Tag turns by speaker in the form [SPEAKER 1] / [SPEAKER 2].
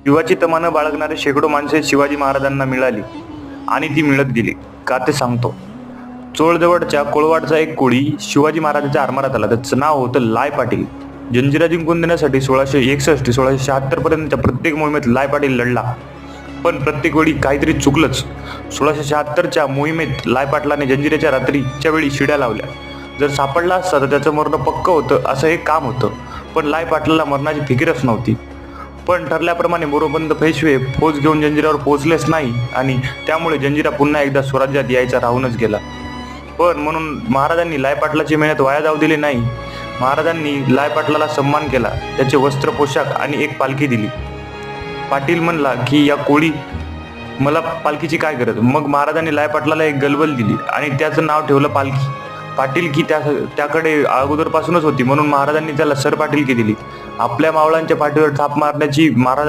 [SPEAKER 1] शिवाची तमानं बाळगणारे शेकडो माणसे शिवाजी महाराजांना मिळाली आणि ती मिळत गेली. का ते सांगतो. चोळजवळच्या कोळवाडचा एक कोळी शिवाजी महाराजांच्या आरमारात आला. त्याचं नाव होतं लाय पाटील. जंजिरा जिंकून देण्यासाठी 1661-1676 पर्यंतच्या प्रत्येक मोहिमेत लाय पाटील लढला, पण प्रत्येक वेळी काहीतरी चुकलंच. 1676च्या मोहिमेत लाय पाटलाने जंजिऱ्याच्या रात्रीच्या वेळी शिड्या लावल्या. जर सापडला असता तर त्याचं मरण पक्क होतं असं हे काम होतं, पण लाय पाटलाला मरणाची फिकीरच नव्हती. पण ठरल्याप्रमाणे मोरोपंत पेशवे फौज घेऊन जंजिऱ्यावर पोहोचलेच नाही आणि त्यामुळे जंजिरा पुन्हा एकदा स्वराज्यात यायचा राहूनच गेला. पण म्हणून महाराजांनी लाय पाटलाची मेहनत वाया जाऊ दिली नाही. महाराजांनी लाय पाटलाला सन्मान केला, त्याचे वस्त्र पोशाख आणि एक पालखी दिली. पाटील म्हणला की या कोळी मला पालखीची काय गरज. मग महाराजांनी लाय पाटलाला एक गलबल दिली आणि त्याचं नाव ठेवलं पालखी. पाटीलकी त्याकडे अगोदरपासूनच होती, म्हणून महाराजांनी त्याला सरपाटीलकी दिली. आपल्या मावळांच्या पाठीवर थाप मारण्याची महाराज